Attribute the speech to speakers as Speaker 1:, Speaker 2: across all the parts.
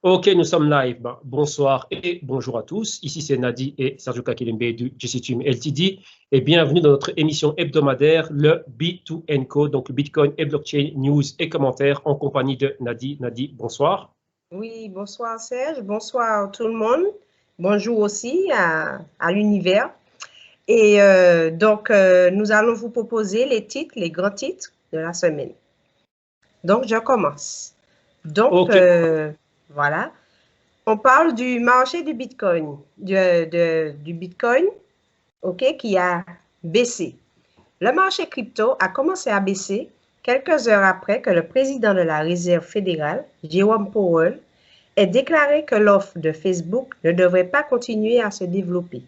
Speaker 1: Ok, nous sommes live. Bonsoir et bonjour à tous. Ici, c'est Nadi et Sergio Kakilembe du GC Team LTD. Et bienvenue dans notre émission hebdomadaire, le B2Co, donc le Bitcoin et Blockchain News et commentaires en compagnie de Nadi. Nadi, bonsoir.
Speaker 2: Oui, bonsoir Serge, bonsoir tout le monde. Bonjour aussi à l'univers. Et nous allons vous proposer les titres, les grands titres de la semaine. Donc, je commence. Donc,
Speaker 1: Okay.
Speaker 2: voilà. On parle du marché du Bitcoin, du Bitcoin, ok, qui a baissé. Le marché crypto a commencé à baisser quelques heures après que le président de la Réserve fédérale, Jerome Powell, ait déclaré que l'offre de Facebook ne devrait pas continuer à se développer.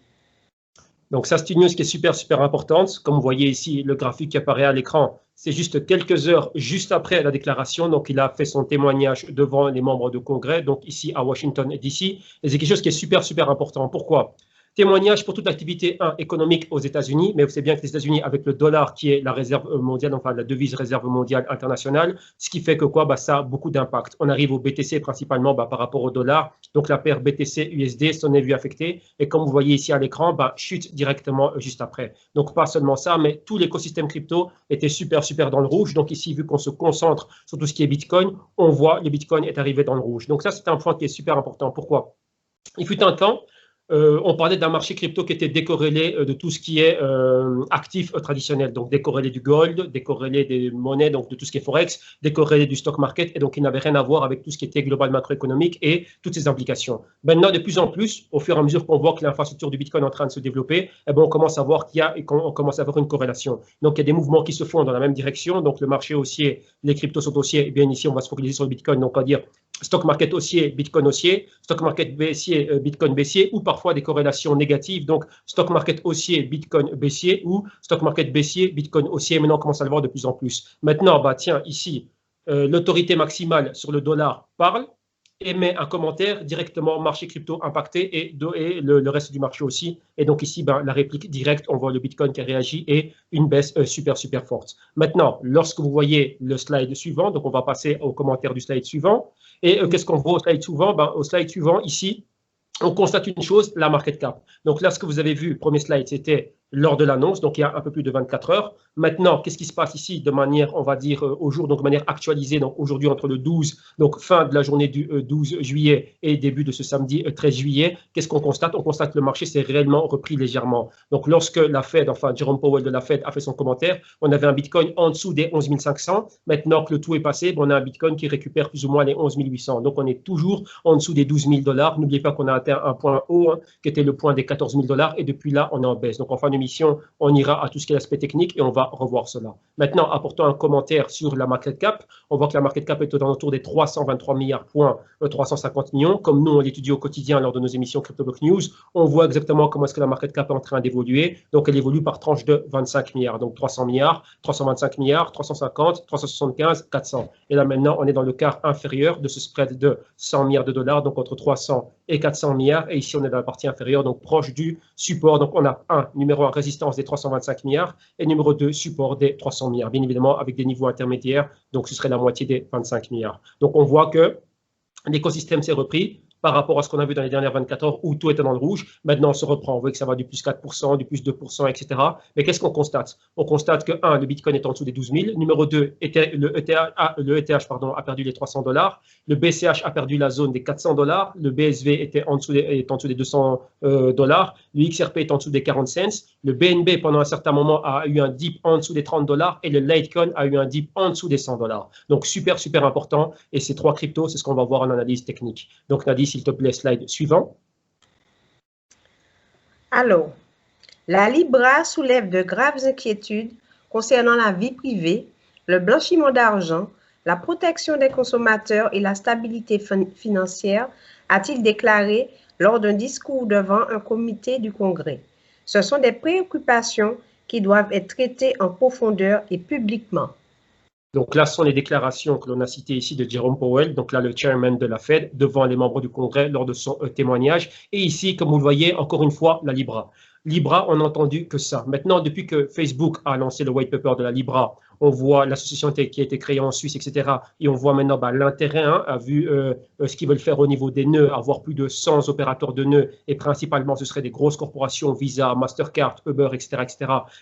Speaker 1: Donc ça, c'est une news qui est super importante. Comme vous voyez ici, le graphique qui apparaît à l'écran, c'est juste quelques heures juste après la déclaration. Donc, il a fait son témoignage devant les membres du Congrès, donc ici à Washington, D.C. Et c'est quelque chose qui est super important. Pourquoi? Témoignage pour toute l'activité économique aux États-Unis, mais vous savez bien que les États-Unis, avec le dollar qui est la réserve mondiale, enfin la devise réserve mondiale internationale, ce qui fait que quoi, ça a beaucoup d'impact. On arrive au BTC principalement par rapport au dollar, donc la paire BTC-USD s'en est vue affectée, et comme vous voyez ici à l'écran, chute directement juste après. Donc pas seulement ça, mais tout l'écosystème crypto était super dans le rouge. Donc ici, vu qu'on se concentre sur tout ce qui est Bitcoin, on voit le Bitcoin est arrivé dans le rouge. Donc ça, c'est un point qui est super important. Pourquoi? Il fut un temps, on parlait d'un marché crypto qui était décorrélé de tout ce qui est actif traditionnel, donc décorrélé du gold, décorrélé des monnaies, donc de tout ce qui est forex, décorrélé du stock market, et donc il n'avait rien à voir avec tout ce qui était global macroéconomique et toutes ses implications. Maintenant, de plus en plus, au fur et à mesure qu'on voit que l'infrastructure du Bitcoin est en train de se développer, on commence à voir qu'on commence à avoir une corrélation. Donc, il y a des mouvements qui se font dans la même direction. Donc, le marché haussier, les cryptos sont haussiers. Et bien ici, on va se focaliser sur le Bitcoin. Donc, on va dire stock market haussier, Bitcoin haussier, stock market baissier, Bitcoin baissier, ou parfois des corrélations négatives, donc stock market haussier, Bitcoin baissier, ou stock market baissier, Bitcoin haussier. Maintenant, on commence à le voir de plus en plus. Maintenant, tiens, ici, l'autorité maximale sur le dollar parle, émet un commentaire directement marché crypto impacté et le reste du marché aussi. Et donc ici, la réplique directe, on voit le Bitcoin qui a réagi et une baisse super forte. Maintenant, lorsque vous voyez le slide suivant, donc on va passer au commentaire du slide suivant. Et qu'est-ce qu'on voit au slide suivant? Au slide suivant, ici, on constate une chose, la market cap. Donc là, ce que vous avez vu, premier slide, c'était lors de l'annonce, donc il y a un peu plus de 24 heures. Maintenant, qu'est-ce qui se passe ici de manière, on va dire, au jour, donc de manière actualisée, donc aujourd'hui entre le 12, donc fin de la journée du 12 juillet et début de ce samedi 13 juillet, qu'est-ce qu'on constate? On constate que le marché s'est réellement repris légèrement. Donc lorsque la Fed, enfin Jerome Powell de la Fed a fait son commentaire, on avait un Bitcoin en dessous des 11 500. Maintenant que le tout est passé, on a un Bitcoin qui récupère plus ou moins les 11 800. Donc on est toujours en dessous des 12 000 $. N'oubliez pas qu'on a atteint un point haut, qui était le point des 14 000 $, et depuis là, on est en baisse. Donc en fin d'émission, on ira à tout ce qui est l'aspect technique et on va revoir cela. Maintenant, apportons un commentaire sur la market cap. On voit que la market cap est autour des 323 milliards, 350 millions. Comme nous, on l'étudie au quotidien lors de nos émissions CryptoBlock News, on voit exactement comment est-ce que la market cap est en train d'évoluer. Donc elle évolue par tranche de 25 milliards. Donc 300 milliards, 325 milliards, 350, 375, 400. Et là maintenant, on est dans le quart inférieur de ce spread de 100 milliards de dollars, donc entre 300 et 400 milliards. Et ici, on est dans la partie inférieure, donc proche du support. Donc on a numéro 1, résistance des 325 milliards, et numéro 2, support des 300 milliards. Bien évidemment, avec des niveaux intermédiaires, donc ce serait la moitié des 25 milliards. Donc on voit que l'écosystème s'est repris par rapport à ce qu'on a vu dans les dernières 24 heures où tout était dans le rouge. Maintenant, on se reprend. On voit que ça va du plus 4%, du plus 2%, etc. Mais qu'est-ce qu'on constate? On constate que, le Bitcoin est en dessous des 12 000. Numéro 2, le ETH a perdu les 300 $. Le BCH a perdu la zone des 400 $. Le BSV est en dessous des 200 $. Le XRP est en dessous des 40 cents. Le BNB, pendant un certain moment, a eu un dip en dessous des 30 $. Et le Litecoin a eu un dip en dessous des 100 $. Donc, super important. Et ces trois cryptos, c'est ce qu'on va voir en analyse technique. Donc, Nadie, s'il te plaît, slide suivant.
Speaker 2: Alors, la Libra soulève de graves inquiétudes concernant la vie privée, le blanchiment d'argent, la protection des consommateurs et la stabilité financière, a-t-il déclaré lors d'un discours devant un comité du Congrès. Ce sont des préoccupations qui doivent être traitées en profondeur et publiquement.
Speaker 1: Donc là, ce sont les déclarations que l'on a citées ici de Jerome Powell, donc là, le chairman de la Fed, devant les membres du Congrès lors de son témoignage. Et ici, comme vous le voyez, encore une fois, la Libra. Libra, on n'a entendu que ça. Maintenant, depuis que Facebook a lancé le white paper de la Libra, on voit l'association qui a été créée en Suisse, etc. Et on voit maintenant l'intérêt, vu ce qu'ils veulent faire au niveau des nœuds, avoir plus de 100 opérateurs de nœuds, et principalement, ce seraient des grosses corporations, Visa, Mastercard, Uber, etc.,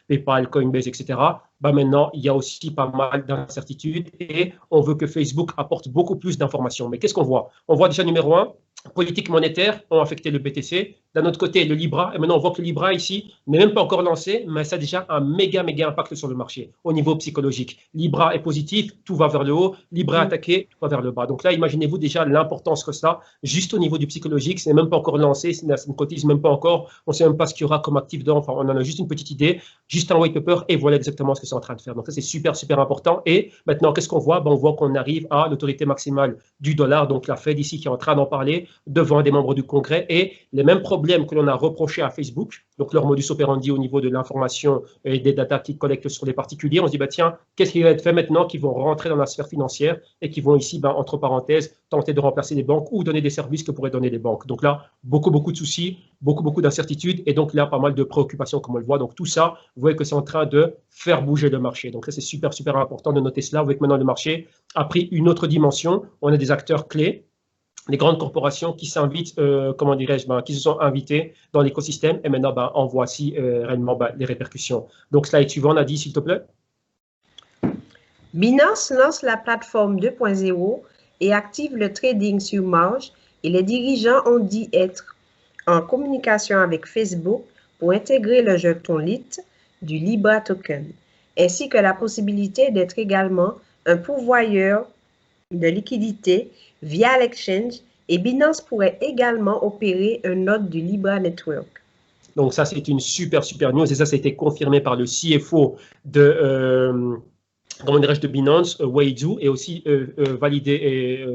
Speaker 1: PayPal, Coinbase, etc. Maintenant, il y a aussi pas mal d'incertitudes et on veut que Facebook apporte beaucoup plus d'informations. Mais qu'est-ce qu'on voit? On voit déjà, numéro un, politiques monétaires ont affecté le BTC. D'un autre côté, le Libra. Et maintenant, on voit que le Libra ici n'est même pas encore lancé, mais ça a déjà un méga impact sur le marché au niveau psychologique. Libra est positif, tout va vers le haut. Libra attaqué, tout va vers le bas. Donc là, imaginez-vous déjà l'importance que ça, juste au niveau du psychologique, ce n'est même pas encore lancé, ça ne cotise même pas encore. On ne sait même pas ce qu'il y aura comme actif dedans. Enfin, on en a juste une petite idée, juste un white paper et voilà exactement ce que c'est en train de faire. Donc ça, c'est super, super important. Et maintenant, qu'est-ce qu'on voit? On voit qu'on arrive à l'autorité maximale du dollar, donc la Fed ici qui est en train d'en parler devant des membres du Congrès et les mêmes problèmes que l'on a reprochés à Facebook, donc leur modus operandi au niveau de l'information et des data qu'ils collectent sur les particuliers. On se dit, tiens, qu'est-ce qui va être fait maintenant qu'ils vont rentrer dans la sphère financière et qui vont ici, entre parenthèses, tenter de remplacer les banques ou donner des services que pourraient donner les banques. Donc là, beaucoup de soucis, beaucoup d'incertitudes et donc là, pas mal de préoccupations comme on le voit. Donc tout ça, vous voyez que c'est en train de faire bouger le marché. Donc ça, c'est super, super important de noter cela. Vous voyez que maintenant, le marché a pris une autre dimension. On a des acteurs clés, les grandes corporations qui s'invitent, qui se sont invités dans l'écosystème et maintenant, en voici réellement les répercussions. Donc, slide suivant, Nadie, s'il te plaît.
Speaker 2: Binance lance la plateforme 2.0 et active le trading sur marge et les dirigeants ont dit être en communication avec Facebook pour intégrer le jeton LIT du Libra Token, ainsi que la possibilité d'être également un pourvoyeur de liquidité via l'exchange et Binance pourrait également opérer un node du Libra Network.
Speaker 1: Donc ça, c'est une super news et ça a été confirmé par le CFO de, de Binance, Wei Zhu, et aussi validé et,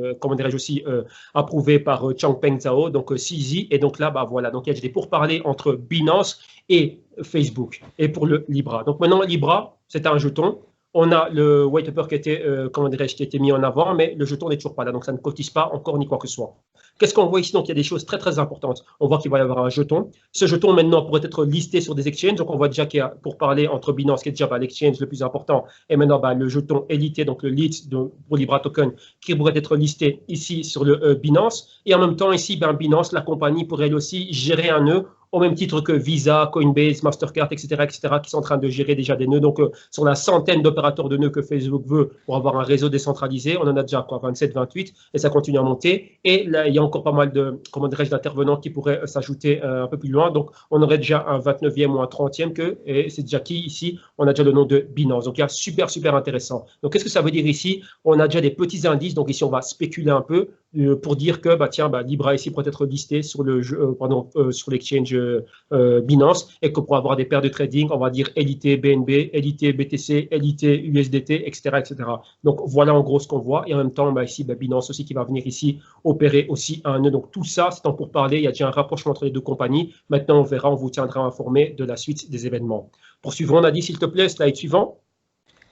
Speaker 1: approuvé par Changpeng Zhao, donc CZ. Et donc là, voilà, donc il y a des pourparlers entre Binance et Facebook et pour le Libra. Donc maintenant, Libra, c'est un jeton. On a le white paper qui a été mis en avant, mais le jeton n'est toujours pas là, donc ça ne cotise pas encore ni quoi que ce soit. Qu'est-ce qu'on voit ici? Donc, il y a des choses très importantes. On voit qu'il va y avoir un jeton. Ce jeton, maintenant, pourrait être listé sur des exchanges. Donc, on voit déjà qu'il y a, pour parler entre Binance, qui est déjà l'exchange le plus important, et maintenant, le jeton élité, donc le LIT pour Libra Token, qui pourrait être listé ici sur le Binance. Et en même temps, ici, Binance, la compagnie, pourrait elle aussi gérer un nœud au même titre que Visa, Coinbase, Mastercard, etc., qui sont en train de gérer déjà des nœuds. Donc, sur la centaine d'opérateurs de nœuds que Facebook veut pour avoir un réseau décentralisé, on en a déjà 27, 28, et ça continue à monter. Et là, il y a encore pas mal de, d'intervenants qui pourraient s'ajouter un peu plus loin. Donc, on aurait déjà un 29e ou un 30e et c'est déjà qui ici? On a déjà le nom de Binance. Donc, il y a super intéressant. Donc, qu'est-ce que ça veut dire ici? On a déjà des petits indices. Donc, ici, on va spéculer un peu pour dire que, Libra ici pourrait être listé sur le sur l'exchange Binance et que pour avoir des paires de trading, on va dire LIT BNB, LIT BTC, LIT USDT, etc. Donc, voilà en gros ce qu'on voit. Et en même temps, ici, Binance aussi qui va venir ici opérer aussi un nœud. Donc, tout ça, c'est en pourparler. Il y a déjà un rapprochement entre les deux compagnies. Maintenant, on verra, on vous tiendra informé de la suite des événements. Poursuivons, Nadie, s'il te plaît, slide suivant.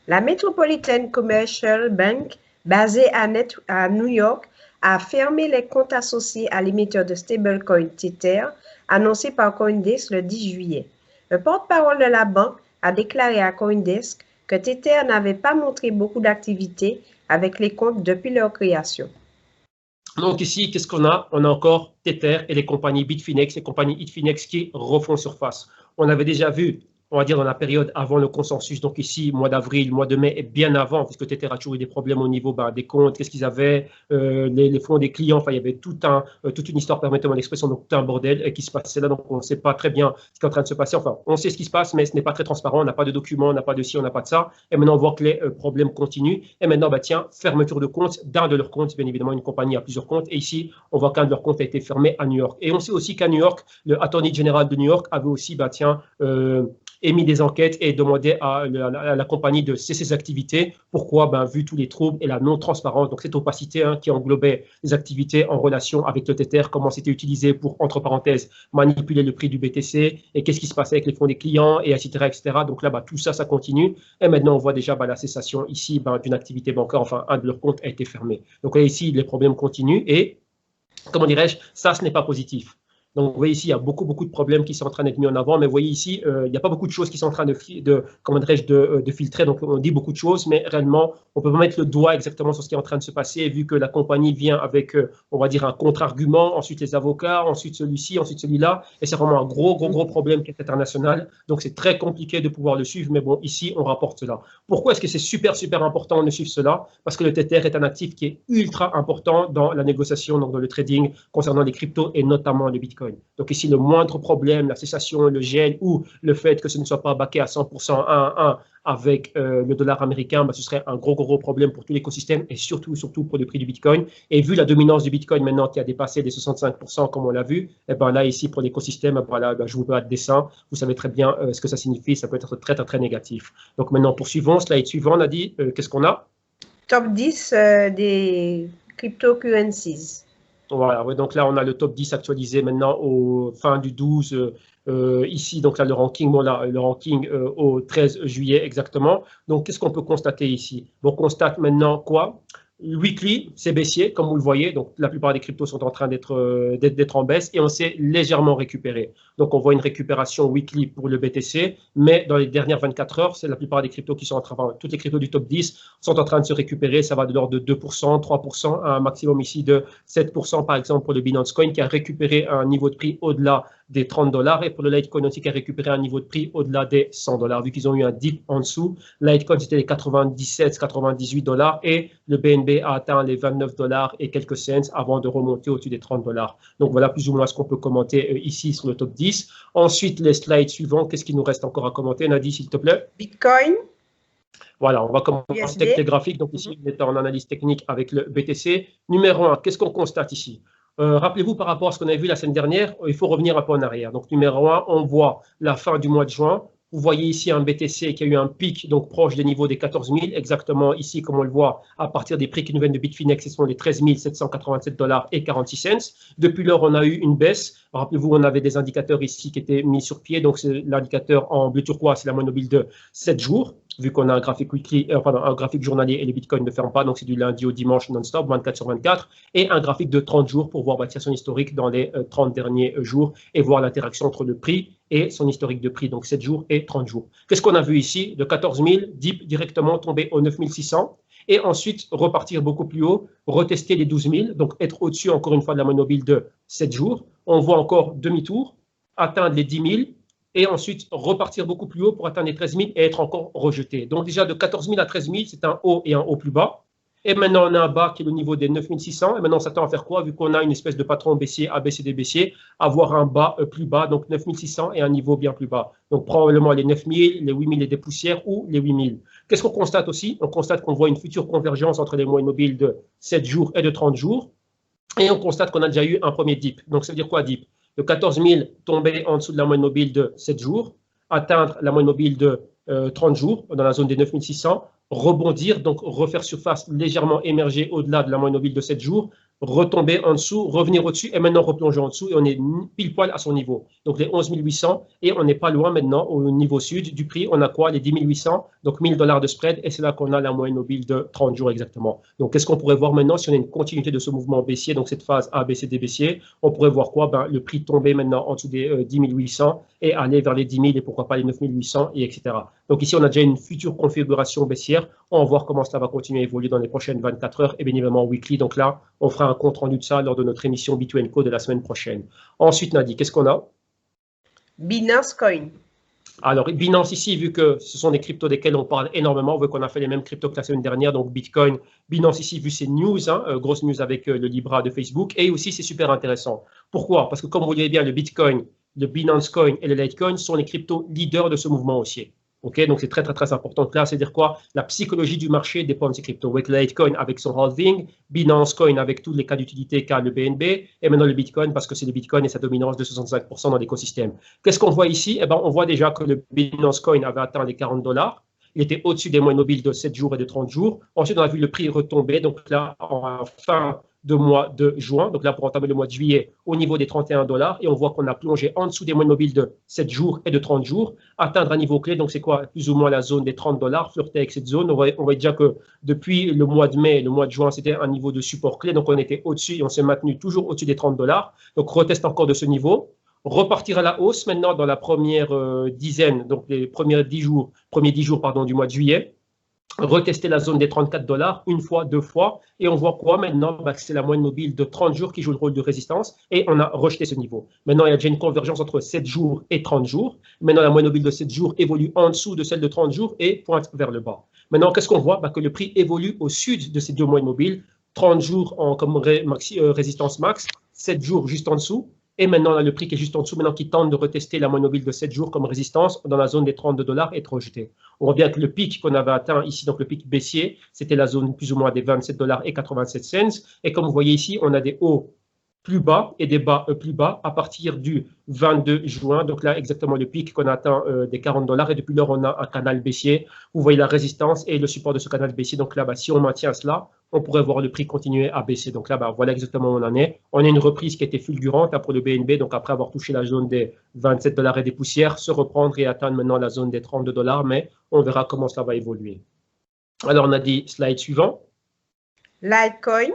Speaker 2: La Metropolitan Commercial Bank, basée à New York, a fermé les comptes associés à l'émetteur de stablecoin Tether, annoncé par Coindesk le 10 juillet. Le porte-parole de la banque a déclaré à Coindesk que Tether n'avait pas montré beaucoup d'activité avec les comptes depuis leur création.
Speaker 1: Donc ici, qu'est-ce qu'on a? On a encore Tether et les compagnies Bitfinex, les compagnies Bitfinex qui refont surface. On avait déjà vu, on va dire, dans la période avant le consensus, donc ici, mois d'avril, mois de mai, et bien avant, puisque Tether a toujours eu des problèmes au niveau des comptes, qu'est-ce qu'ils avaient, les fonds des clients, enfin, il y avait toute une histoire, permettez-moi l'expression, donc tout un bordel qui se passait là, donc on ne sait pas très bien ce qui est en train de se passer, enfin, on sait ce qui se passe, mais ce n'est pas très transparent, on n'a pas de documents, on n'a pas de ci, on n'a pas de ça, et maintenant on voit que les problèmes continuent, et maintenant, tiens, fermeture de compte d'un de leurs comptes, bien évidemment, une compagnie a plusieurs comptes, et ici, on voit qu'un de leurs comptes a été fermé à New York. Et on sait aussi qu'à New York, le Attorney General de New York avait aussi, émis des enquêtes et demandé à la compagnie de cesser ses activités. Pourquoi? Vu tous les troubles et la non-transparence, donc cette opacité qui englobait les activités en relation avec le Tether, comment c'était utilisé pour, entre parenthèses, manipuler le prix du BTC et qu'est-ce qui se passait avec les fonds des clients, et etc. Donc là, tout ça, ça continue. Et maintenant, on voit déjà la cessation ici d'une activité bancaire, enfin, un de leurs comptes a été fermé. Donc là, ici, les problèmes continuent et, comment dirais-je, ça, ce n'est pas positif. Donc, vous voyez ici, il y a beaucoup de problèmes qui sont en train d'être mis en avant, mais vous voyez ici, il n'y a pas beaucoup de choses qui sont en train de filtrer. Donc, on dit beaucoup de choses, mais réellement, on ne peut pas mettre le doigt exactement sur ce qui est en train de se passer, vu que la compagnie vient avec, on va dire, un contre-argument, ensuite les avocats, ensuite celui-ci, ensuite celui-là, et c'est vraiment un gros problème qui est international. Donc, c'est très compliqué de pouvoir le suivre, mais bon, ici, on rapporte cela. Pourquoi est-ce que c'est super important de suivre cela? Parce que le Tether est un actif qui est ultra important dans la négociation, donc dans le trading concernant les cryptos et notamment le Bitcoin. Donc ici, le moindre problème, la cessation, le gel ou le fait que ce ne soit pas backé à 100% 1 à 1 avec le dollar américain, ce serait un gros problème pour tout l'écosystème et surtout pour le prix du Bitcoin. Et vu la dominance du Bitcoin maintenant qui a dépassé les 65% comme on l'a vu, et ben là ici pour l'écosystème, je vous mets le dessin, vous savez très bien ce que ça signifie, ça peut être très négatif. Donc maintenant poursuivons, slide suivant, on a dit, qu'est-ce qu'on a?
Speaker 2: Top 10 des cryptocurrencies.
Speaker 1: Voilà, ouais, donc là, on a le top 10 actualisé maintenant au fin du 12, ici, donc là, le ranking, le ranking au 13 juillet exactement. Donc, qu'est-ce qu'on peut constater ici? On constate maintenant quoi? Weekly, c'est baissier, comme vous le voyez. Donc, la plupart des cryptos sont en train d'être en baisse et on s'est légèrement récupéré. Donc, on voit une récupération weekly pour le BTC, mais dans les dernières 24 heures, c'est la plupart des cryptos qui sont en train, enfin, toutes les cryptos du top 10 sont en train de se récupérer. Ça va de l'ordre de 2%, 3%, à un maximum ici de 7%, par exemple, pour le Binance Coin qui a récupéré un niveau de prix au-delà des 30 $, et pour le Litecoin aussi qui a récupéré un niveau de prix au-delà des 100 $. Vu qu'ils ont eu un dip en dessous, Litecoin c'était les 97, 98 $ et le BNB a atteint les 29 $ et quelques cents avant de remonter au-dessus des 30 $. Donc voilà plus ou moins ce qu'on peut commenter ici sur le top 10. Ensuite, les slides suivants, qu'est-ce qu'il nous reste encore à commenter, Nadie, s'il te plaît?
Speaker 2: Bitcoin.
Speaker 1: Voilà, on va commencer avec les graphiques. Donc ici, on est en analyse technique avec le BTC. Numéro 1, qu'est-ce qu'on constate ici? Rappelez-vous par rapport à ce qu'on a vu la semaine dernière, il faut revenir un peu en arrière. Donc numéro 1, on voit la fin du mois de juin. Vous voyez ici un BTC qui a eu un pic donc proche des niveaux des 14 000, exactement ici comme on le voit à partir des prix qui nous viennent de Bitfinex, ce sont les 13 787 $ et 46 cents. Depuis lors, on a eu une baisse. Rappelez-vous, on avait des indicateurs ici qui étaient mis sur pied. Donc c'est l'indicateur en bleu turquoise, c'est la moyenne mobile de 7 jours. Vu qu'on a un graphique weekly, un graphique journalier et les bitcoins ne ferment pas, donc c'est du lundi au dimanche non-stop, 24 sur 24, et un graphique de 30 jours pour voir son historique dans les 30 derniers jours et voir l'interaction entre le prix et son historique de prix, donc 7 jours et 30 jours. Qu'est-ce qu'on a vu ici? De 14 000, dip directement tomber aux 9 600, et ensuite repartir beaucoup plus haut, retester les 12 000, donc être au-dessus encore une fois de la moyenne mobile de 7 jours. On voit encore demi-tour, atteindre les 10 000, et ensuite repartir beaucoup plus haut pour atteindre les 13 000 et être encore rejeté. Donc déjà de 14 000 à 13 000, c'est un haut et un haut plus bas. Et maintenant, on a un bas qui est le niveau des 9 600. Et maintenant, on s'attend à faire quoi? Vu qu'on a une espèce de patron baissier, ABCD baissier, avoir un bas plus bas, donc 9 600 et un niveau bien plus bas. Donc probablement les 9 000, les 8 000 et des poussières ou les 8 000. Qu'est-ce qu'on constate aussi? On constate qu'on voit une future convergence entre les moyennes mobiles de 7 jours et de 30 jours. Et on constate qu'on a déjà eu un premier dip. Donc ça veut dire quoi dip? De 14 000 tomber en dessous de la moyenne mobile de 7 jours, atteindre la moyenne mobile de 30 jours dans la zone des 9 600, rebondir, donc refaire surface, légèrement émerger au-delà de la moyenne mobile de 7 jours, retomber en dessous, revenir au-dessus et maintenant replonger en dessous et on est pile poil à son niveau. Donc les 11 800 et on n'est pas loin maintenant au niveau sud du prix. On a quoi? Les 10 800, donc 1 000 $ de spread et c'est là qu'on a la moyenne mobile de 30 jours exactement. Donc qu'est-ce qu'on pourrait voir maintenant si on a une continuité de ce mouvement baissier, donc cette phase ABCD baissier? On pourrait voir quoi? Le prix tomber maintenant en dessous des 10 800 et aller vers les 10 000 et pourquoi pas les 9 800 et etc. Donc ici on a déjà une future configuration baissière. On va voir comment ça va continuer à évoluer dans les prochaines 24 heures et bien évidemment weekly. Donc là, on fera un compte rendu de ça lors de notre émission B2Co de la semaine prochaine. Ensuite, Nadie, qu'est-ce qu'on a?
Speaker 2: Binance Coin.
Speaker 1: Alors, Binance ici, vu que ce sont des cryptos desquels on parle énormément, vu qu'on a fait les mêmes cryptos que la semaine dernière, donc Bitcoin, Binance ici, vu ces news, grosse news avec le Libra de Facebook, et aussi c'est super intéressant. Pourquoi? Parce que comme vous voyez bien, le Bitcoin, le Binance Coin et le Litecoin sont les cryptos leaders de ce mouvement haussier. Okay, donc c'est très important. Là, c'est-à-dire quoi? La psychologie du marché dépend de ces cryptos. Avec le Litecoin avec son halving, Binance Coin avec tous les cas d'utilité qu'a le BNB, et maintenant le Bitcoin parce que c'est le Bitcoin et sa dominance de 65% dans l'écosystème. Qu'est-ce qu'on voit ici? Eh ben, on voit déjà que le Binance Coin avait atteint les 40 $. Il était au-dessus des moyennes mobiles de 7 jours et de 30 jours. Ensuite, on a vu le prix retomber. Donc là, en fin de mois de juin. Donc là, pour entamer le mois de juillet, au niveau des 31 $, et on voit qu'on a plongé en dessous des moyennes mobiles de 7 jours et de 30 jours, atteindre un niveau clé. Donc c'est quoi? Plus ou moins la zone des 30 $, flirter avec cette zone. On voit déjà que depuis le mois de mai, le mois de juin, c'était un niveau de support clé. Donc on était au-dessus et on s'est maintenu toujours au-dessus des 30 $. Donc reteste encore de ce niveau. Repartir à la hausse maintenant dans la première dizaine, donc les premiers 10 jours du mois de juillet. Retester la zone des 34 $, une fois, deux fois, et on voit quoi maintenant? C'est la moyenne mobile de 30 jours qui joue le rôle de résistance, et on a rejeté ce niveau. Maintenant, il y a déjà une convergence entre 7 jours et 30 jours. Maintenant, la moyenne mobile de 7 jours évolue en dessous de celle de 30 jours et pointe vers le bas. Maintenant, qu'est-ce qu'on voit? Que le prix évolue au sud de ces deux moyennes mobiles, 30 jours comme résistance max, 7 jours juste en dessous. Et maintenant, on a le prix qui est juste en dessous, maintenant qui tente de retester la moyenne mobile de 7 jours comme résistance dans la zone des 32 $ et être rejeté. On voit bien que le pic qu'on avait atteint ici, donc le pic baissier, c'était la zone plus ou moins des 27 $ et 87 cents. Et comme vous voyez ici, on a des hauts plus bas et des bas plus bas à partir du 22 juin. Donc là, exactement le pic qu'on atteint des 40 $. Et depuis lors, on a un canal baissier. Vous voyez la résistance et le support de ce canal baissier. Donc là, si on maintient cela, on pourrait voir le prix continuer à baisser. Donc là, voilà exactement où on en est. On a une reprise qui a été fulgurante pour le BNB. Donc après avoir touché la zone des 27 $ et des poussières, se reprendre et atteindre maintenant la zone des 32 $. Mais on verra comment cela va évoluer. Alors, on a dit slide suivant.
Speaker 2: Litecoin.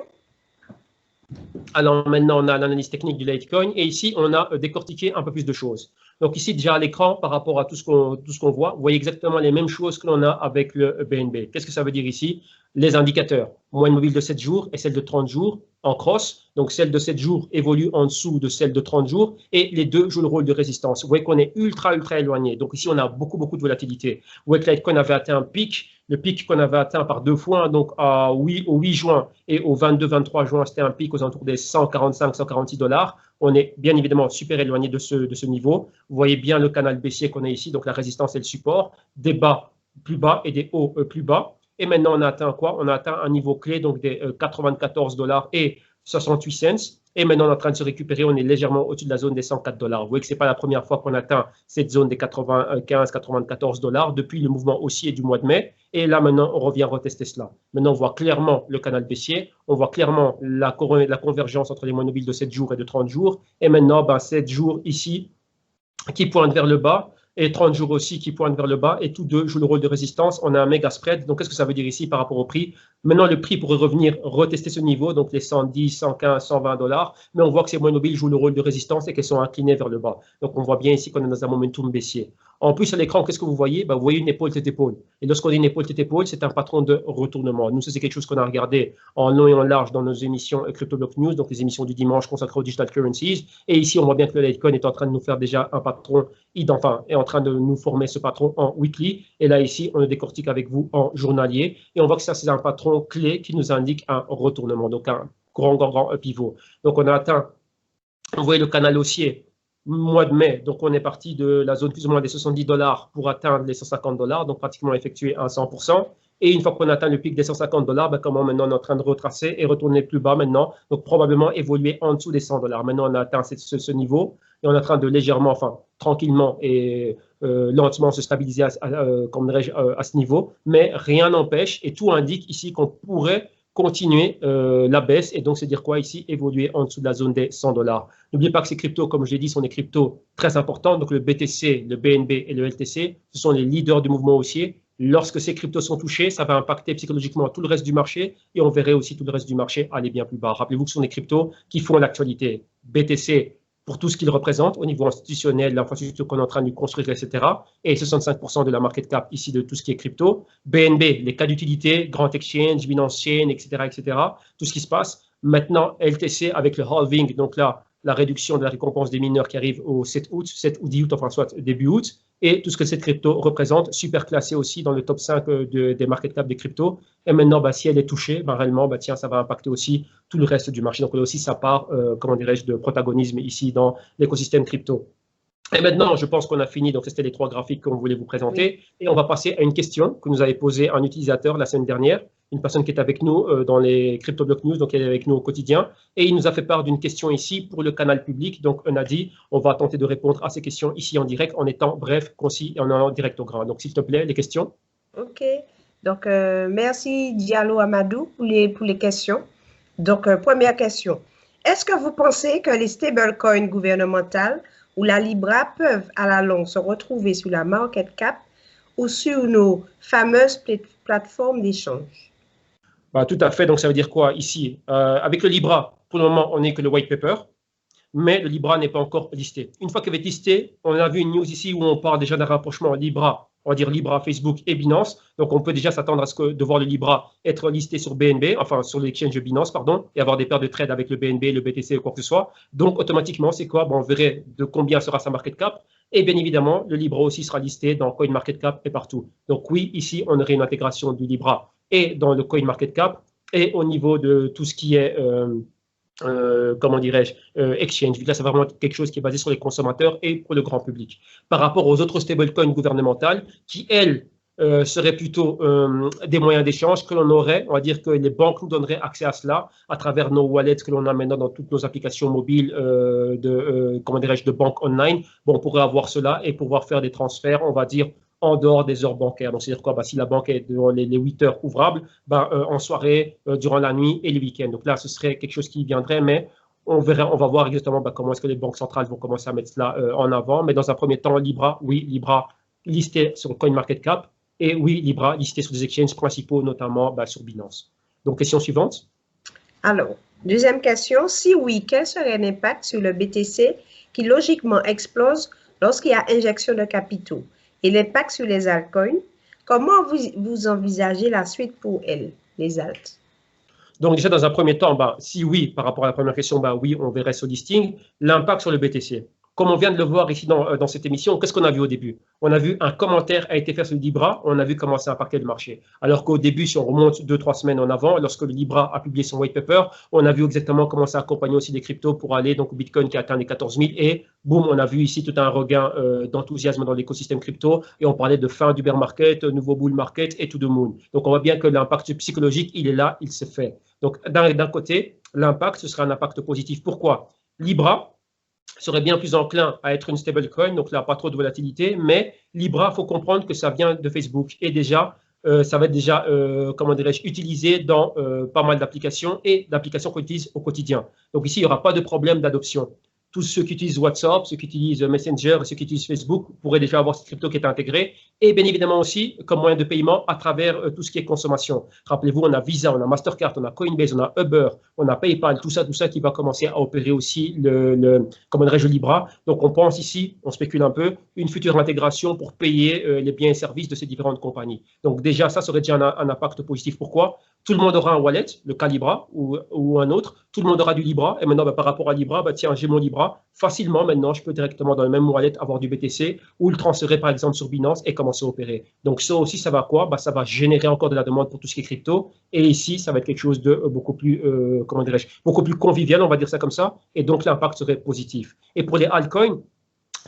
Speaker 1: Alors maintenant, on a l'analyse technique du Litecoin et ici, on a décortiqué un peu plus de choses. Donc ici, déjà à l'écran, par rapport à tout ce qu'on voit, vous voyez exactement les mêmes choses que l'on a avec le BNB. Qu'est-ce que ça veut dire ici? Les indicateurs, moyenne mobile de 7 jours et celle de 30 jours en cross. Donc celle de 7 jours évolue en dessous de celle de 30 jours et les deux jouent le rôle de résistance. Vous voyez qu'on est ultra éloigné. Donc ici, on a beaucoup de volatilité. Vous voyez que Litecoin avait atteint un pic. Le pic qu'on avait atteint par deux fois, donc au 8 juin et au 22-23 juin, c'était un pic aux alentours des 145-146 $. On est bien évidemment super éloigné de ce niveau. Vous voyez bien le canal baissier qu'on a ici, donc la résistance et le support, des bas plus bas et des hauts plus bas. Et maintenant, on a atteint quoi? On a atteint un niveau clé, donc des 94 $ et 68 cents. Et maintenant, on est en train de se récupérer. On est légèrement au-dessus de la zone des 104 $. Vous voyez que ce n'est pas la première fois qu'on atteint cette zone des 95-94 $ depuis le mouvement haussier du mois de mai. Et là, maintenant, on revient retester cela. Maintenant, on voit clairement le canal baissier. On voit clairement la convergence entre les moyennes mobiles de 7 jours et de 30 jours. Et maintenant, 7 jours ici qui pointent vers le bas. Et 30 jours aussi qui pointent vers le bas, et tous deux jouent le rôle de résistance. On a un méga spread. Donc, qu'est-ce que ça veut dire ici par rapport au prix? Maintenant, le prix pourrait revenir retester ce niveau, donc les 110, 115, 120 $. Mais on voit que ces moyennes mobiles jouent le rôle de résistance et qu'elles sont inclinées vers le bas. Donc, on voit bien ici qu'on est dans un momentum baissier. En plus, à l'écran, qu'est-ce que vous voyez? Vous voyez une épaule tête épaule. Et lorsqu'on dit une épaule tête épaule, c'est un patron de retournement. Nous, c'est quelque chose qu'on a regardé en long et en large dans nos émissions CryptoBlock News, donc les émissions du dimanche consacrées aux digital currencies. Et ici, on voit bien que le Litecoin est en train de nous faire déjà un patron, est en train de nous former ce patron en weekly. Et là, ici, on le décortique avec vous en journalier. Et on voit que ça, c'est un patron clé qui nous indique un retournement, donc un grand pivot. Donc, on a atteint, vous voyez le canal haussier, mois de mai, donc on est parti de la zone plus ou moins des 70 $ pour atteindre les 150 $, donc pratiquement effectué à 100%. Et une fois qu'on atteint le pic des 150 $, comment maintenant on est en train de retracer et retourner plus bas maintenant, donc probablement évoluer en dessous des 100 $. Maintenant, on a atteint ce niveau et on est en train de légèrement, tranquillement et lentement se stabiliser à ce niveau, mais rien n'empêche et tout indique ici qu'on pourrait continuer la baisse et donc c'est dire quoi ici? Évoluer en dessous de la zone des 100 $. N'oubliez pas que ces cryptos, comme je l'ai dit, sont des cryptos très importants. Donc le BTC, le BNB et le LTC, ce sont les leaders du mouvement haussier. Lorsque ces cryptos sont touchés, ça va impacter psychologiquement tout le reste du marché et on verrait aussi tout le reste du marché aller bien plus bas. Rappelez-vous que ce sont des cryptos qui font l'actualité. BTC, pour tout ce qu'il représente au niveau institutionnel, l'infrastructure qu'on est en train de construire, etc. Et 65% de la market cap ici de tout ce qui est crypto. BNB, les cas d'utilité, Grand Exchange, Binance Chain, etc., tout ce qui se passe. Maintenant, LTC avec le halving, donc là, la réduction de la récompense des mineurs qui arrive au 7 août, 7 ou 10 août, enfin soit début août, et tout ce que cette crypto représente, super classé aussi dans le top 5 des market cap des cryptos. Et maintenant, si elle est touchée, réellement, tiens, ça va impacter aussi tout le reste du marché. Donc là aussi, ça part, comment dirais-je, de protagonisme ici dans l'écosystème crypto. Et maintenant, je pense qu'on a fini. Donc, c'était les trois graphiques qu'on voulait vous présenter. Et on va passer à une question que nous avait posée un utilisateur la semaine dernière, une personne qui est avec nous dans les CryptoBlock News, donc elle est avec nous au quotidien. Et il nous a fait part d'une question ici pour le canal public. Donc, on a dit, on va tenter de répondre à ces questions ici en direct en étant bref, concis et en allant direct au grain. Donc, s'il te plaît, les questions.
Speaker 2: OK. Donc, merci Diallo Amadou pour les questions. Donc, première question. Est-ce que vous pensez que les stablecoins gouvernementales ou la Libra peuvent à la longue se retrouver sur la market cap ou sur nos fameuses plateformes d'échange?
Speaker 1: Bah, tout à fait. Donc, ça veut dire quoi ici? Avec le Libra, pour le moment, on n'est que le white paper, mais le Libra n'est pas encore listé. Une fois qu'il va être listé, on a vu une news ici où on parle déjà d'un rapprochement Libra, on va dire Libra, Facebook et Binance. Donc, on peut déjà s'attendre à ce que de voir le Libra être listé sur BNB, enfin sur l'exchange Binance, pardon, et avoir des paires de trades avec le BNB, le BTC ou quoi que ce soit. Donc, automatiquement, c'est quoi? Bon, on verrait de combien sera sa market cap. Et bien évidemment, le Libra aussi sera listé dans CoinMarketCap et partout. Donc oui, ici, on aurait une intégration du Libra et dans le CoinMarketCap et au niveau de tout ce qui est comment dirais-je, exchange. Là, c'est vraiment quelque chose qui est basé sur les consommateurs et pour le grand public. Par rapport aux autres stablecoins gouvernementales qui, elles, seraient plutôt des moyens d'échange que l'on aurait, on va dire que les banques nous donneraient accès à cela à travers nos wallets que l'on a maintenant dans toutes nos applications mobiles comment dirais-je, de banque online. Bon, on pourrait avoir cela et pouvoir faire des transferts, on va dire, en dehors des heures bancaires. Donc, c'est-à-dire quoi? Bah, si la banque est durant les 8 heures ouvrables, bah, en soirée, durant la nuit et les week-ends. Donc là, ce serait quelque chose qui viendrait, mais on verra, on va voir exactement bah, comment est-ce que les banques centrales vont commencer à mettre cela en avant. Mais dans un premier temps, Libra, oui, Libra listé sur CoinMarketCap et oui, Libra listé sur des exchanges principaux, notamment bah, sur Binance. Donc, question suivante.
Speaker 2: Alors, deuxième question. Si oui, quel serait l'impact sur le BTC qui logiquement explose lorsqu'il y a injection de capitaux? Et l'impact sur les altcoins, comment vous envisagez la suite pour elles, les alts?
Speaker 1: Donc déjà, dans un premier temps, bah, si oui, par rapport à la première question, bah, oui, on verrait ce listing. L'impact sur le BTC. Comme on vient de le voir ici dans cette émission, qu'est-ce qu'on a vu au début? On a vu un commentaire a été fait sur le Libra, on a vu commencer à impacter le marché. Alors qu'au début, si on remonte 2-3 semaines en avant, lorsque le Libra a publié son white paper, on a vu exactement comment ça accompagnait aussi des cryptos pour aller donc au Bitcoin qui a atteint les 14 000 et boum, on a vu ici tout un regain d'enthousiasme dans l'écosystème crypto et on parlait de fin du bear market, nouveau bull market et tout de moon. Donc on voit bien que l'impact psychologique, il est là, il se fait. Donc d'un côté, l'impact, ce sera un impact positif. Pourquoi? Libra serait bien plus enclin à être une stablecoin, donc là, pas trop de volatilité, mais Libra, il faut comprendre que ça vient de Facebook et déjà, ça va être déjà, comment dirais-je, utilisé dans pas mal d'applications et d'applications qu'on utilise au quotidien. Donc ici, il n'y aura pas de problème d'adoption. Tous ceux qui utilisent WhatsApp, ceux qui utilisent Messenger, ceux qui utilisent Facebook pourraient déjà avoir cette crypto qui est intégrée. Et bien évidemment aussi comme moyen de paiement à travers tout ce qui est consommation. Rappelez-vous, on a Visa, on a Mastercard, on a Coinbase, on a Uber, on a PayPal, tout ça qui va commencer à opérer aussi comment dirais-je, Libra. Donc on pense ici, on spécule un peu, une future intégration pour payer les biens et services de ces différentes compagnies. Donc déjà, ça serait déjà un impact positif. Pourquoi? Tout le monde aura un wallet, le cas Libra ou un autre. Tout le monde aura du Libra. Et maintenant, bah, par rapport à Libra, bah, tiens, j'ai mon Libra. Facilement, maintenant, je peux directement dans le même wallet avoir du BTC ou le transférer, par exemple, sur Binance et commencer à opérer. Donc, ça aussi, ça va quoi? Bah, ça va générer encore de la demande pour tout ce qui est crypto. Et ici, ça va être quelque chose de beaucoup plus, comment dirais-je, beaucoup plus convivial, on va dire ça comme ça. Et donc, l'impact serait positif. Et pour les altcoins,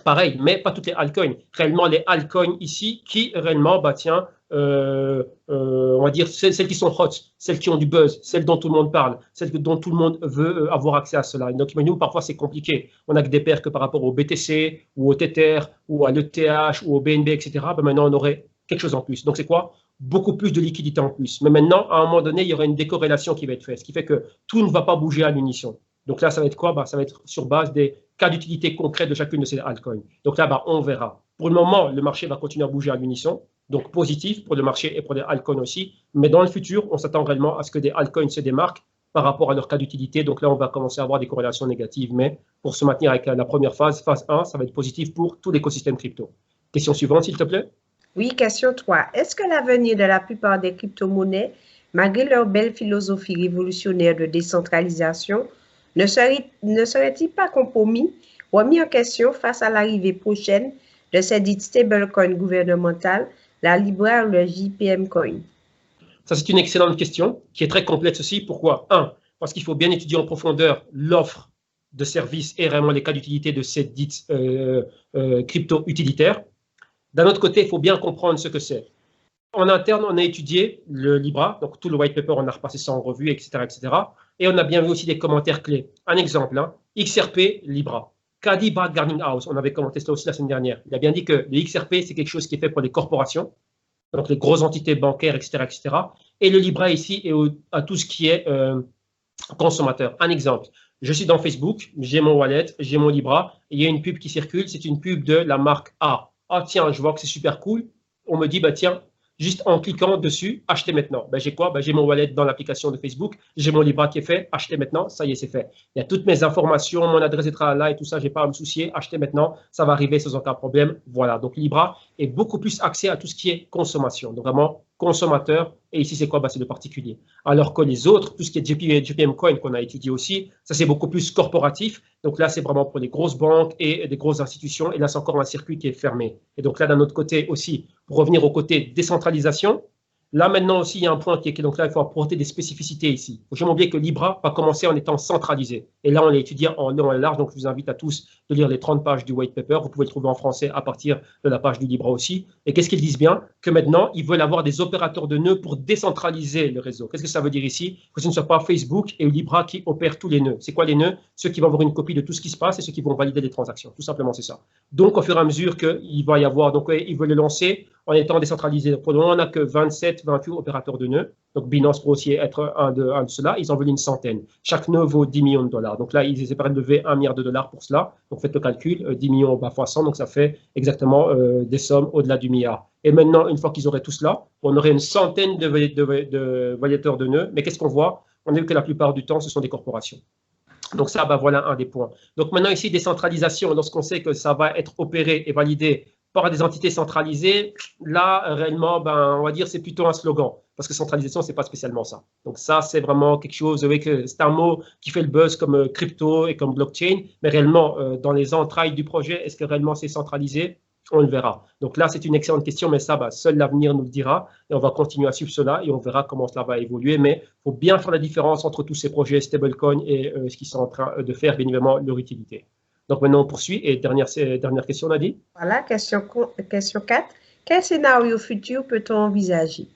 Speaker 1: pareil, mais pas toutes les altcoins. Réellement, les altcoins ici qui réellement, bah, tiens, on va dire celles qui sont hot, celles qui ont du buzz, celles dont tout le monde parle, celles dont tout le monde veut avoir accès à cela. Donc, nous, parfois, c'est compliqué. On n'a que des paires que par rapport au BTC ou au Tether ou à l'ETH ou au BNB, etc. Ben maintenant, on aurait quelque chose en plus. Donc, c'est quoi? Beaucoup plus de liquidité en plus. Mais maintenant, à un moment donné, il y aura une décorrélation qui va être faite, ce qui fait que tout ne va pas bouger à l'unisson. Donc là, ça va être quoi? Bah, ça va être sur base des cas d'utilité concrets de chacune de ces altcoins. Donc là, bah, on verra. Pour le moment, le marché va continuer à bouger à l'unisson, donc positif pour le marché et pour les altcoins aussi. Mais dans le futur, on s'attend réellement à ce que des altcoins se démarquent par rapport à leur cas d'utilité. Donc là, on va commencer à avoir des corrélations négatives. Mais pour se maintenir avec la première phase 1, ça va être positif pour tout l'écosystème crypto. Question suivante, s'il te plaît.
Speaker 2: Oui, question 3. Est-ce que l'avenir de la plupart des crypto-monnaies, malgré leur belle philosophie révolutionnaire de décentralisation, ne serait-il pas compromis ou remis en question face à l'arrivée prochaine de ces dites stablecoins gouvernementales, la Libra ou le JPM Coin?
Speaker 1: Ça, c'est une excellente question qui est très complexe aussi. Pourquoi? Parce qu'il faut bien étudier en profondeur l'offre de services et vraiment les cas d'utilité de ces dites crypto utilitaires. D'un autre côté, il faut bien comprendre ce que c'est. En interne, on a étudié le Libra, donc tout le white paper, on a repassé ça en revue, etc., etc. Et on a bien vu aussi des commentaires clés. Un exemple, XRP, Libra. Caddy Bargaining House, on avait commenté cela aussi la semaine dernière. Il a bien dit que le XRP, c'est quelque chose qui est fait pour les corporations, donc les grosses entités bancaires, etc., etc. Et le Libra ici est à tout ce qui est consommateur. Un exemple, je suis dans Facebook, j'ai mon wallet, j'ai mon Libra, et il y a une pub qui circule, c'est une pub de la marque A. Ah tiens, je vois que c'est super cool. On me dit, bah tiens, juste en cliquant dessus, acheter maintenant. Ben, j'ai quoi? Ben, j'ai mon wallet dans l'application de Facebook, j'ai mon Libra qui est fait, acheter maintenant, ça y est, c'est fait. Il y a toutes mes informations, mon adresse est là et tout ça, j'ai pas à me soucier, acheter maintenant, ça va arriver sans aucun problème. Voilà, donc Libra est beaucoup plus axé à tout ce qui est consommation, donc vraiment consommateur, et ici c'est quoi? Ben, c'est le particulier. Alors que les autres, tout ce qui est JPM Coin qu'on a étudié aussi, ça c'est beaucoup plus corporatif, donc là c'est vraiment pour les grosses banques et des grosses institutions, et là c'est encore un circuit qui est fermé. Et donc là d'un autre côté aussi, pour revenir au côté décentralisation, là maintenant aussi il y a un point qui est donc là il faut apporter des spécificités ici. Il faut jamais oublier que Libra va commencer en étant centralisé. Et là on l'a étudié en long et large, donc je vous invite à tous de lire les 30 pages du white paper. Vous pouvez le trouver en français à partir de la page du Libra aussi. Et qu'est-ce qu'ils disent bien? Que maintenant ils veulent avoir des opérateurs de nœuds pour décentraliser le réseau. Qu'est-ce que ça veut dire ici? Que ce ne soit pas Facebook et Libra qui opèrent tous les nœuds. C'est quoi les nœuds? Ceux qui vont avoir une copie de tout ce qui se passe et ceux qui vont valider les transactions. Tout simplement c'est ça. Donc au fur et à mesure qu'il va y avoir, donc ils veulent le lancer en étant décentralisé. Pour le moment, on n'a que 27, 28 opérateurs de nœuds. Donc, Binance pourrait aussi être un de ceux-là. Ils en veulent une centaine. Chaque nœud vaut 10 millions de dollars. Donc là, ils essaient de lever 1 milliard de dollars pour cela. Donc, faites le calcul, 10 millions fois 100, donc ça fait exactement des sommes au-delà du milliard. Et maintenant, une fois qu'ils auraient tout cela, on aurait une centaine de validateurs de nœuds. Mais qu'est-ce qu'on voit? On a vu que la plupart du temps, ce sont des corporations. Donc ça, voilà un des points. Donc maintenant ici, décentralisation, lorsqu'on sait que ça va être opéré et validé par des entités centralisées, là, réellement, on va dire c'est plutôt un slogan, parce que centralisation, c'est pas spécialement ça. Donc ça, c'est vraiment quelque chose, c'est un mot qui fait le buzz comme crypto et comme blockchain, mais réellement, dans les entrailles du projet, est-ce que réellement c'est centralisé? On le verra. Donc là, c'est une excellente question, mais ça, seul l'avenir nous le dira. Et on va continuer à suivre cela et on verra comment cela va évoluer. Mais il faut bien faire la différence entre tous ces projets stablecoin et ce qu'ils sont en train de faire, bien évidemment, leur utilité. Donc maintenant, on poursuit. Et dernière question, Nadie.
Speaker 2: Voilà, question 4. Quel scénario futur peut-on envisager?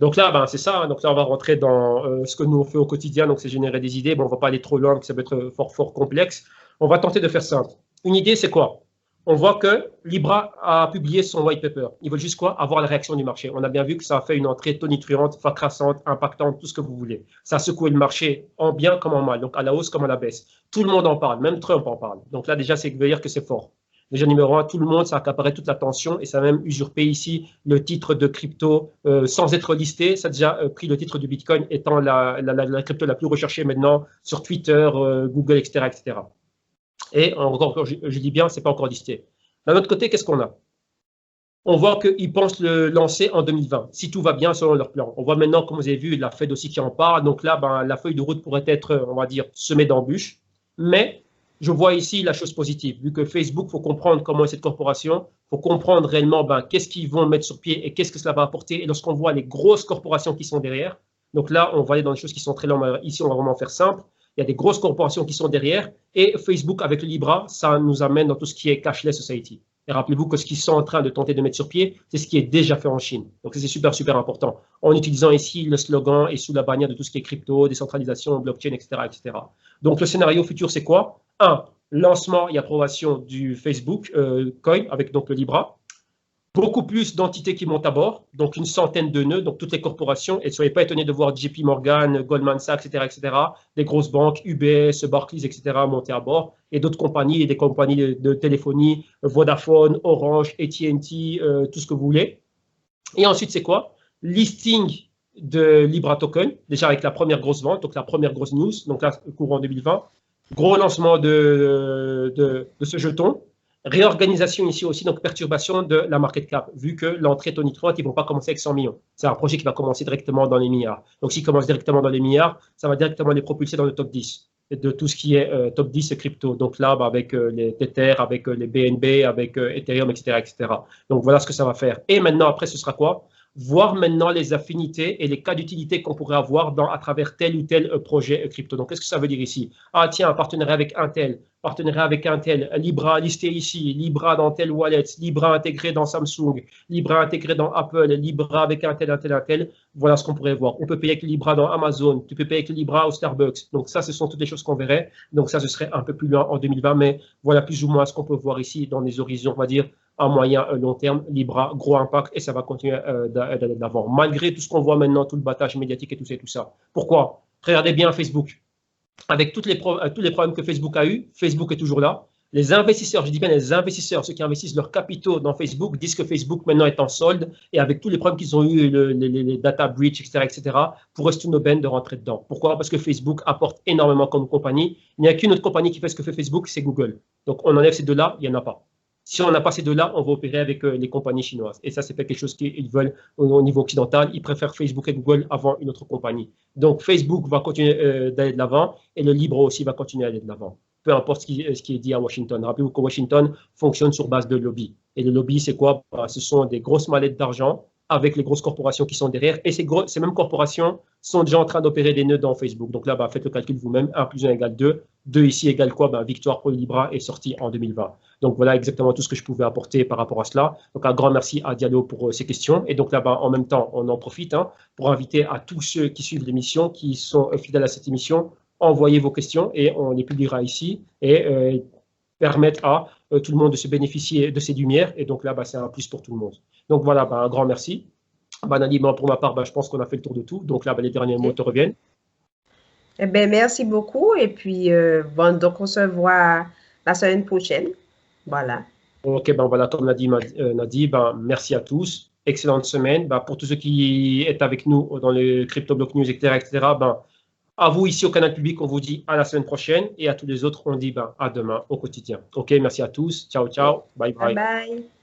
Speaker 1: Donc là, c'est ça. Donc là, on va rentrer dans ce que nous on fait au quotidien. Donc c'est générer des idées. Bon, on ne va pas aller trop loin, parce que ça peut être fort, fort complexe. On va tenter de faire simple. Une idée, c'est quoi? On voit que Libra a publié son white paper. Ils veulent juste quoi? Avoir la réaction du marché. On a bien vu que ça a fait une entrée tonitruante, fracassante, impactante, tout ce que vous voulez. Ça a secoué le marché en bien comme en mal, donc à la hausse comme à la baisse. Tout le monde en parle, même Trump en parle. Donc là, déjà, c'est veut dire que c'est fort. Déjà, numéro 1, tout le monde, ça a accaparé toute l'attention et ça a même usurpé ici le titre de crypto sans être listé. Ça a déjà pris le titre du Bitcoin étant la crypto la plus recherchée maintenant sur Twitter, Google, etc., etc. Et encore, je dis bien, ce n'est pas encore listé. D'un autre côté, qu'est-ce qu'on a? On voit qu'ils pensent le lancer en 2020, si tout va bien selon leur plan. On voit maintenant, comme vous avez vu, la Fed aussi qui en parle. Donc là, la feuille de route pourrait être, on va dire, semée d'embûches. Mais je vois ici la chose positive. Vu que Facebook, il faut comprendre comment est cette corporation, il faut comprendre réellement qu'est-ce qu'ils vont mettre sur pied et qu'est-ce que cela va apporter. Et lorsqu'on voit les grosses corporations qui sont derrière, donc là, on va aller dans des choses qui sont très longues. Ici, on va vraiment faire simple. Il y a des grosses corporations qui sont derrière et Facebook avec le Libra, ça nous amène dans tout ce qui est cashless society. Et rappelez-vous que ce qu'ils sont en train de tenter de mettre sur pied, c'est ce qui est déjà fait en Chine. Donc c'est super, super important. En utilisant ici le slogan et sous la bannière de tout ce qui est crypto, décentralisation, blockchain, etc., etc. Donc le scénario futur, c'est quoi? 1. Lancement et approbation du Facebook Coin avec donc le Libra. Beaucoup plus d'entités qui montent à bord, donc une centaine de nœuds, donc toutes les corporations. Et ne soyez pas étonnés de voir JP Morgan, Goldman Sachs, etc., des grosses banques, UBS, Barclays, etc., monter à bord, et d'autres compagnies, des compagnies de téléphonie, Vodafone, Orange, AT&T, tout ce que vous voulez. Et ensuite, c'est quoi? Listing de Libra Token, déjà avec la première grosse vente, donc la première grosse news, donc là, courant 2020. Gros lancement de ce jeton. Réorganisation ici aussi, donc perturbation de la market cap, vu que l'entrée tonitruante, ils ne vont pas commencer avec 100 millions. C'est un projet qui va commencer directement dans les milliards. Donc, s'il commence directement dans les milliards, ça va directement les propulser dans le top 10 de tout ce qui est top 10 crypto. Donc là, avec les Tether, avec les BNB, avec Ethereum, etc., etc. Donc, voilà ce que ça va faire. Et maintenant, après, ce sera quoi? Voir maintenant les affinités et les cas d'utilité qu'on pourrait avoir à travers tel ou tel projet crypto. Donc, qu'est-ce que ça veut dire ici? Ah, tiens, un partenariat avec Intel, partenariat avec Intel, Libra listé ici, Libra dans tel wallet, Libra intégré dans Samsung, Libra intégré dans Apple, Libra avec Intel. Voilà ce qu'on pourrait voir. On peut payer avec Libra dans Amazon, tu peux payer avec Libra au Starbucks. Donc, ça, ce sont toutes les choses qu'on verrait. Donc, ça, ce serait un peu plus loin en 2020, mais voilà plus ou moins ce qu'on peut voir ici dans les horizons, on va dire, à moyen, long terme, Libra, gros impact, et ça va continuer d'avant. Malgré tout ce qu'on voit maintenant, tout le battage médiatique et tout ça. Pourquoi? Regardez bien Facebook. avec tous les problèmes que Facebook a eu, Facebook est toujours là. Les investisseurs, je dis bien les investisseurs, ceux qui investissent leurs capitaux dans Facebook, disent que Facebook maintenant est en solde et avec tous les problèmes qu'ils ont eu, les data breach, etc., pour eux, c'est une aubaine de rentrer dedans. Pourquoi? Parce que Facebook apporte énormément comme compagnie. Il n'y a qu'une autre compagnie qui fait ce que fait Facebook, c'est Google. Donc, on enlève ces deux-là, il n'y en a pas. Si on n'a pas ces deux-là, on va opérer avec les compagnies chinoises. Et ça, c'est pas quelque chose qu'ils veulent au niveau occidental. Ils préfèrent Facebook et Google avant une autre compagnie. Donc, Facebook va continuer d'aller de l'avant et le libre aussi va continuer à aller de l'avant. Peu importe ce qui est dit à Washington. Rappelez-vous que Washington fonctionne sur base de lobby. Et le lobby, c'est quoi? Ce sont des grosses mallettes d'argent avec les grosses corporations qui sont derrière. Et ces mêmes corporations sont déjà en train d'opérer des nœuds dans Facebook. Donc là, faites le calcul vous-même. 1 plus 1 égale 2. 2 ici égale quoi? Victoire pour le Libra est sorti en 2020. Donc voilà exactement tout ce que je pouvais apporter par rapport à cela. Donc un grand merci à Diallo pour ces questions. Et donc là, en même temps, on en profite pour inviter à tous ceux qui suivent l'émission, qui sont fidèles à cette émission, envoyez vos questions et on les publiera ici et permettre à tout le monde de se bénéficier de ces lumières. Et donc là, c'est un plus pour tout le monde. Donc voilà, un grand merci. Nadi, pour ma part, je pense qu'on a fait le tour de tout. Donc là, les derniers mots te reviennent.
Speaker 2: Eh bien, merci beaucoup. Et puis, donc on se voit la semaine prochaine. Voilà.
Speaker 1: Ok, voilà, comme l'a dit Nadi, merci à tous. Excellente semaine. Pour tous ceux qui sont avec nous dans le CryptoBlock News, etc., à vous ici au canal public, on vous dit à la semaine prochaine et à tous les autres, on dit à demain au quotidien. Ok, merci à tous. Ciao, ciao. Bye, bye.
Speaker 2: Bye, bye.